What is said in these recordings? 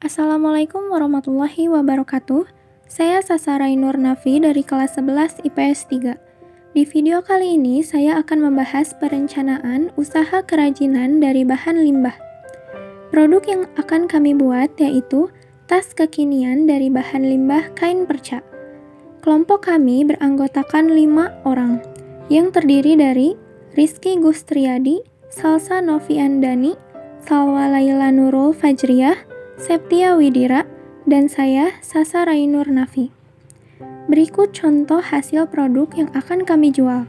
Assalamualaikum warahmatullahi wabarakatuh. Saya Sasa Rainur Nafi dari kelas 11 IPS 3. Di video kali ini saya akan membahas perencanaan usaha kerajinan dari bahan limbah. Produk yang akan kami buat yaitu tas kekinian dari bahan limbah kain perca. Kelompok kami beranggotakan 5 orang yang terdiri dari Rizky Gustriadi, Salsa Noviandani, Salwa Laila Nurul Fajriyah, Septia Widira, dan saya Sasa Rainur Nafi. Berikut contoh hasil produk yang akan kami jual.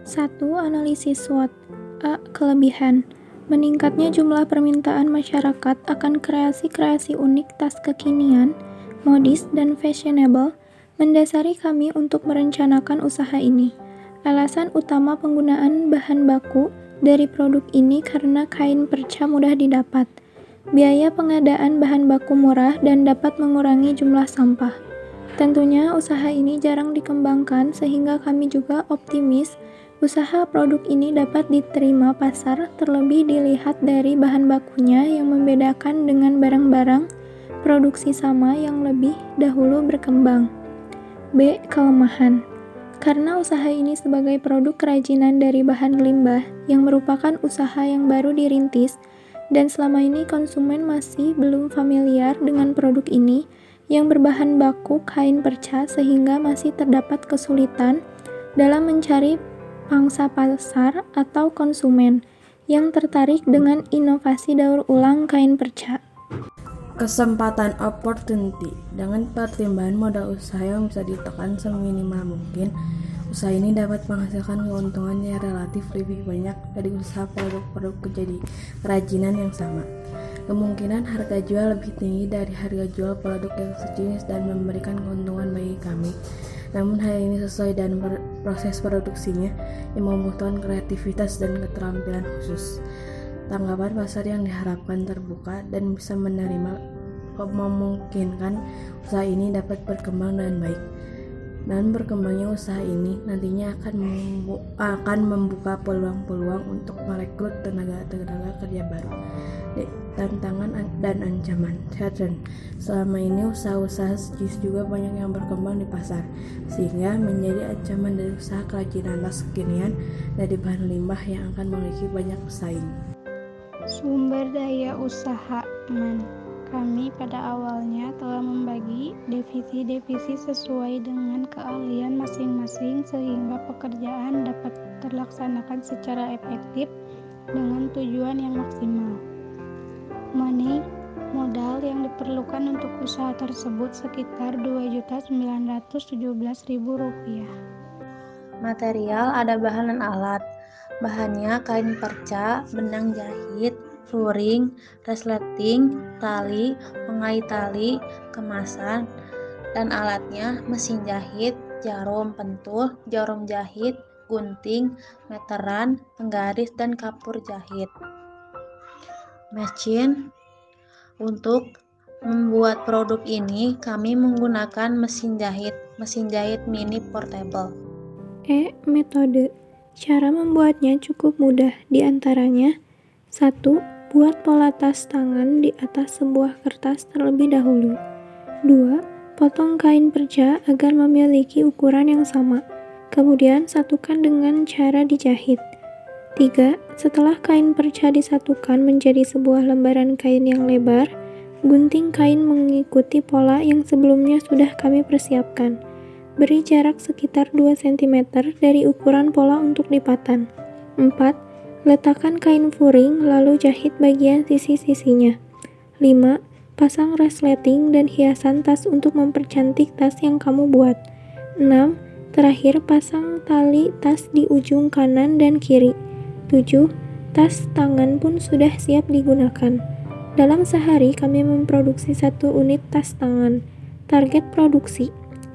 1. Analisis SWOT. A. Kelebihan. Meningkatnya jumlah permintaan masyarakat akan kreasi-kreasi unik tas kekinian, modis, dan fashionable mendasari kami untuk merencanakan usaha ini. Alasan utama penggunaan bahan baku dari produk ini karena kain perca mudah didapat. Biaya pengadaan bahan baku murah dan dapat mengurangi jumlah sampah. Tentunya usaha ini jarang dikembangkan sehingga kami juga optimis usaha produk ini dapat diterima pasar, terlebih dilihat dari bahan bakunya yang membedakan dengan barang-barang produksi sama yang lebih dahulu berkembang. B. Kelemahan. Karena usaha ini sebagai produk kerajinan dari bahan limbah yang merupakan usaha yang baru dirintis, dan selama ini konsumen masih belum familiar dengan produk ini yang berbahan baku kain perca sehingga masih terdapat kesulitan dalam mencari pangsa pasar atau konsumen yang tertarik dengan inovasi daur ulang kain perca. Kesempatan opportunity. Dengan pertimbangan modal usaha yang bisa ditekan seminimal mungkin, usaha ini dapat menghasilkan keuntungan yang relatif lebih banyak dari usaha produk-produk jadi kerajinan yang sama. Kemungkinan harga jual lebih tinggi dari harga jual produk yang sejenis dan memberikan keuntungan bagi kami. Namun hal ini sesuai dengan proses produksinya yang membutuhkan kreativitas dan keterampilan khusus. Tanggapan pasar yang diharapkan terbuka dan bisa menerima memungkinkan usaha ini dapat berkembang dengan baik. Dan berkembangnya usaha ini nantinya akan membuka peluang-peluang untuk merekrut tenaga kerja baru. Tantangan dan ancaman. Selama ini usaha-usaha sejenis juga banyak yang berkembang di pasar, sehingga menjadi ancaman dari usaha kerajinan tas kekinian dari bahan limbah yang akan memiliki banyak pesaing. Sumber daya usaha man. Kami pada awalnya telah membagi divisi-divisi sesuai dengan keahlian masing-masing sehingga pekerjaan dapat terlaksanakan secara efektif dengan tujuan yang maksimal. Money, modal yang diperlukan untuk usaha tersebut sekitar Rp2.917.000. Material ada bahan dan alat. Bahannya kain perca, benang jahit, luring, resleting, tali, pengait tali, kemasan, dan alatnya mesin jahit, jarum pentul, jarum jahit, gunting, meteran, penggaris, dan kapur jahit. Mesin. Untuk membuat produk ini kami menggunakan mesin jahit mini portable. E. Metode. Cara membuatnya cukup mudah, di antaranya 1. Buat pola tas tangan di atas sebuah kertas terlebih dahulu. 2. Potong kain perca agar memiliki ukuran yang sama. Kemudian satukan dengan cara dijahit. 3. Setelah kain perca disatukan menjadi sebuah lembaran kain yang lebar, gunting kain mengikuti pola yang sebelumnya sudah kami persiapkan. Beri jarak sekitar 2 cm dari ukuran pola untuk lipatan. 4. Letakkan kain furing lalu jahit bagian sisi-sisinya. 5. Pasang resleting dan hiasan tas untuk mempercantik tas yang kamu buat. 6. Terakhir pasang tali tas di ujung kanan dan kiri. 7. Tas tangan pun sudah siap digunakan. Dalam sehari kami memproduksi 1 unit tas tangan. Target produksi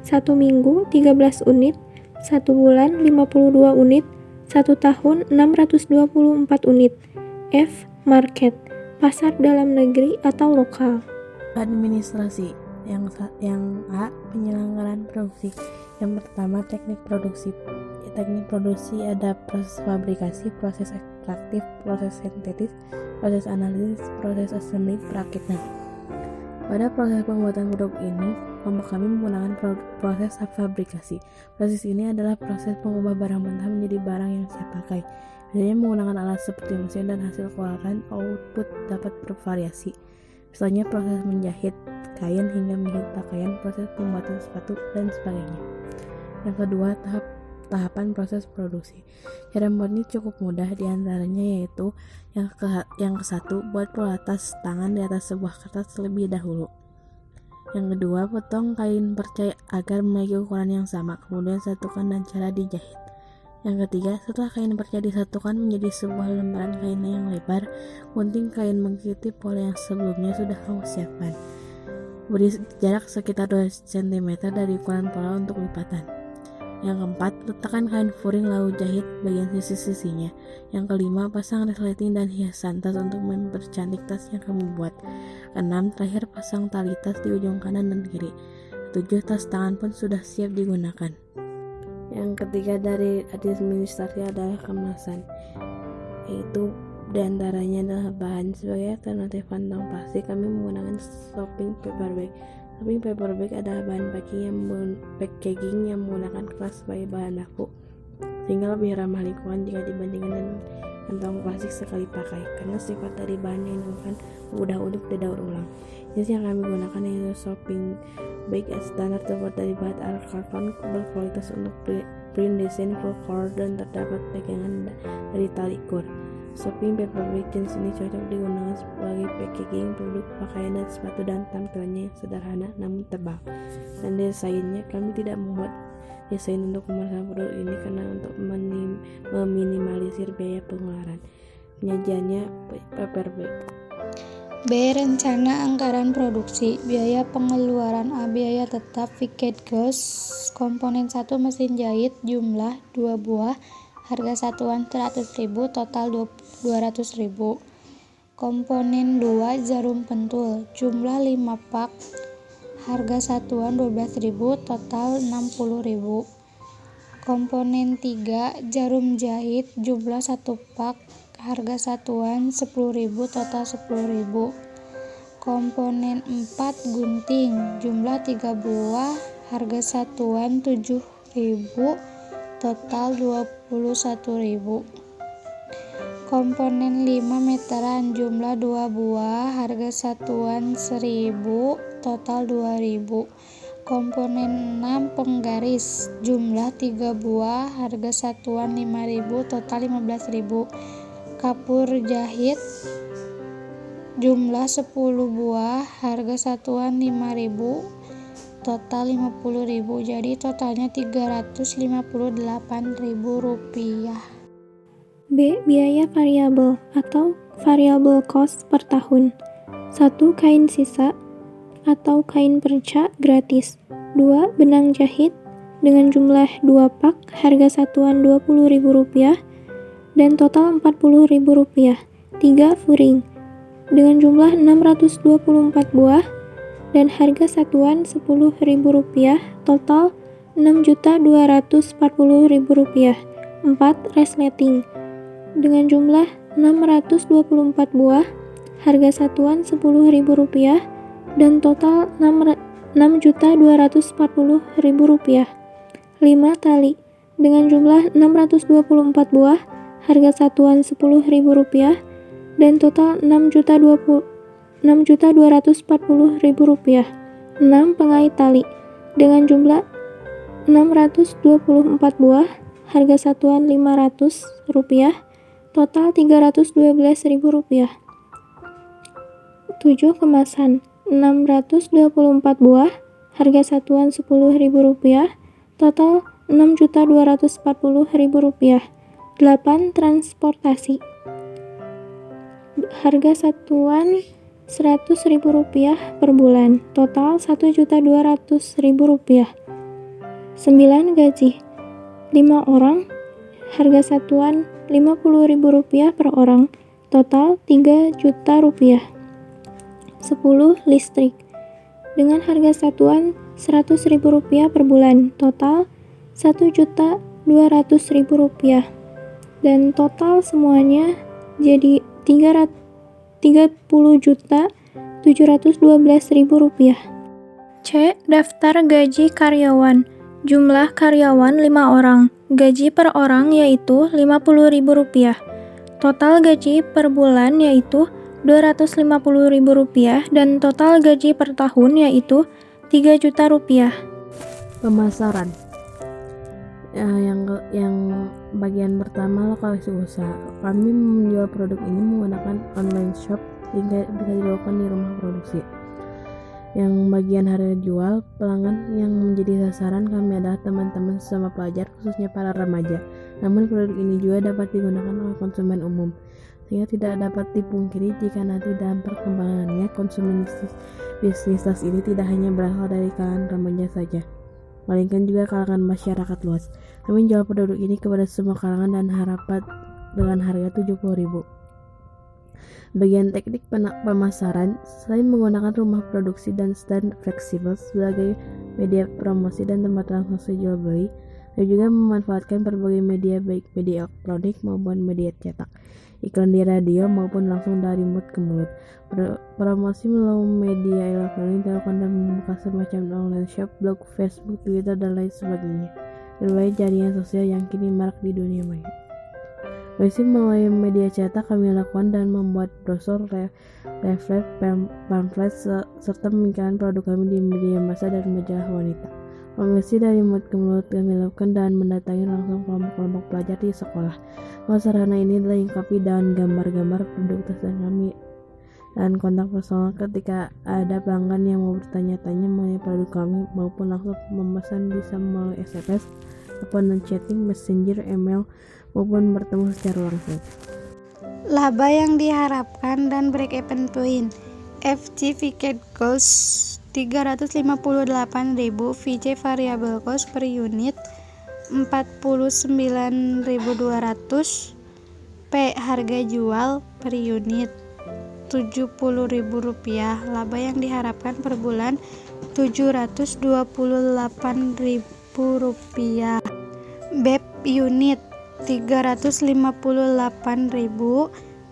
1 minggu 13 unit, 1 bulan 52 unit, 1 tahun 624 unit. F. Market, pasar dalam negeri atau lokal. Administrasi. Yang A. Penyelenggaraan produksi. Yang pertama, teknik produksi. Teknik produksi ada proses fabrikasi, proses ekstraktif, proses sintetis, proses analisis, proses assembly, perakitan. Pada proses pembuatan produk ini, kelompok kami menggunakan proses fabrikasi. Proses ini adalah proses mengubah barang mentah menjadi barang yang siap pakai. Biasanya menggunakan alat seperti mesin dan hasil keluaran output dapat bervariasi. Misalnya proses menjahit kain hingga menjahit pakaian, proses pembuatan sepatu, dan sebagainya. Yang kedua, tahapan proses produksi. Cara membuat ini cukup mudah, diantaranya yaitu yang kesatu, buat pola tas tangan di atas sebuah kertas terlebih dahulu. Yang kedua, potong kain perca agar memiliki ukuran yang sama, kemudian satukan dan cara dijahit. Yang ketiga, setelah kain perca disatukan menjadi sebuah lembaran kain yang lebar, gunting kain mengikuti pola yang sebelumnya sudah kamu siapkan. Beri jarak sekitar 2 cm dari ukuran pola untuk lipatan. Yang keempat, letakkan kain furing lalu jahit bagian sisi-sisinya. Yang kelima, pasang resleting dan hiasan tas untuk mempercantik tas yang kamu buat. Keenam, terakhir pasang tali tas di ujung kanan dan kiri. Ketujuh, tas tangan pun sudah siap digunakan. Yang ketiga dari administrasi adalah kemasan, yaitu diantaranya adalah bahan. Sebagai alternatif kantong plastik, kami menggunakan shopping paper bag. Shopping paper bag adalah bahan packaging yang menggunakan kertas sebagai bahan baku, sehingga lebih ramah lingkungan jika dibandingkan dengan kantong plastik sekali pakai, karena sifat dari bahan yang digunakan mudah untuk didaur ulang. Jenis yang kami gunakan yaitu shopping bag standar terbuat dari bahan karton berkualitas untuk print desain full color dan terdapat pegangan dari tali kur. Shopping paper bag jenis ini cocok digunakan sebagai packaging produk pakaian dan sepatu, dan tampilannya yang sederhana namun tebal. Dan desainnya, kami tidak membuat desain untuk pemasaran produk ini karena untuk meminimalisir biaya pengeluaran. Penyajiannya paper bag. B. Rencana anggaran produksi. Biaya pengeluaran A. Biaya tetap fixed cost. Komponen 1 mesin jahit, jumlah 2 buah, harga satuan 100.000, total 200.000. Komponen 2 jarum pentul, jumlah 5 pak, harga satuan 12.000, total 60.000. Komponen 3 jarum jahit, jumlah 1 pak, harga satuan 10.000, total 10.000. Komponen 4 gunting, jumlah 3 buah, harga satuan 7.000, total 21.000. Komponen 5 meteran, jumlah 2 buah, harga satuan 1.000, total 2.000. Komponen 6 penggaris, jumlah 3 buah, harga satuan 5.000, total 15.000. Kapur jahit, jumlah 10 buah, harga satuan 5.000, total 50.000. Jadi totalnya 358.000 rupiah. B. Biaya variabel atau variable cost per tahun. 1. Kain sisa atau kain perca gratis. 2. Benang jahit dengan jumlah 2 pak, harga satuan Rp20.000 dan total Rp40.000. 3. Furing dengan jumlah 624 buah dan harga satuan Rp10.000, total Rp6.240.000. 4. Resleting dengan jumlah 624 buah, harga satuan Rp10.000 dan total Rp6.240.000. 5. Tali dengan jumlah 624 buah, harga satuan Rp10.000 dan total Rp6.240.000. 6. Pengait tali dengan jumlah 624 buah, harga satuan Rp500, total Rp312.000. 7. Kemasan 624 buah, harga satuan Rp10.000, total Rp6.240.000. 8. Transportasi harga satuan Rp100.000 per bulan, total Rp1.200.000. 9. Gaji 5 orang, harga satuan Rp50.000 per orang, total Rp3 juta. 10. Listrik dengan harga satuan Rp100.000 per bulan, total Rp1.200.000, dan total semuanya jadi Rp30.240.000. Rp712.000. C. Daftar gaji karyawan. Jumlah karyawan 5 orang. Gaji per orang yaitu Rp50.000. Total gaji per bulan yaitu Rp250.000 dan total gaji per tahun yaitu Rp3 juta. Pemasaran. Yang bagian pertama, lokalisasi usaha. Kami menjual produk ini menggunakan online shop hingga bisa dilakukan di rumah produksi. Yang bagian harga jual, pelanggan yang menjadi sasaran kami adalah teman-teman sesama pelajar, khususnya para remaja. Namun produk ini juga dapat digunakan oleh konsumen umum, sehingga tidak dapat dipungkiri jika nanti dalam perkembangannya konsumen bisnis tas ini tidak hanya berasal dari kalangan remaja saja, melainkan juga kalangan masyarakat luas. Kami menjual produk ini kepada semua kalangan dan harapan dengan harga Rp70.000. Bagian teknik pemasaran, selain menggunakan rumah produksi dan stand fleksibel sebagai media promosi dan tempat transaksi jual beli, kami juga memanfaatkan berbagai media baik media elektronik maupun media cetak, iklan di radio maupun langsung dari mulut ke mulut. Promosi melalui media elektronik dilakukan dan membuka semacam online shop, blog, Facebook, Twitter, dan lain sebagainya. Berbagai jaringan sosial yang kini marak di dunia maya. Promosi melalui media cetak kami lakukan dan membuat brosur, leaflet, pamflet, serta mengiklankan produk kami di media massa dan majalah wanita. Promosi dari mulut ke mulut kami lakukan dan mendatangi langsung kelompok-kelompok pelajar di sekolah. Sarana ini dilengkapi dengan gambar-gambar produk tas kami dan kontak personal ketika ada pelanggan yang mau bertanya-tanya mengenai produk kami maupun langsung memesan, bisa melalui SMS, telepon chatting, messenger, email, maupun bertemu secara langsung. Laba yang diharapkan dan break-even point. FG Fixed Cost Rp358.000, VC Variable Cost per unit Rp49.200, P harga jual per unit Rp70.000. Laba yang diharapkan per bulan Rp728.000. BEP unit Rp358.000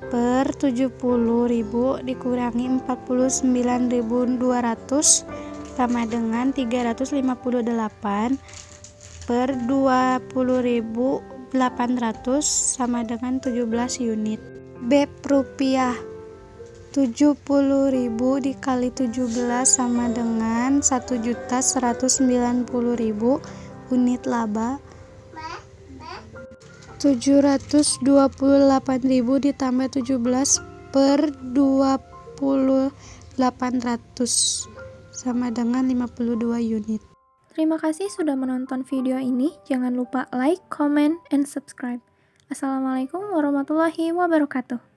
per Rp70.000 dikurangi Rp49.200 sama dengan Rp358 per Rp20.800 sama dengan 17 unit. BEP rupiah Rp70.000 dikali 17 sama dengan Rp1.190.000. Unit laba Rp728.000 ditambah 17 per Rp2.800 sama dengan 52 unit. Terima kasih sudah menonton video ini. Jangan lupa like, comment, and subscribe. Assalamualaikum warahmatullahi wabarakatuh.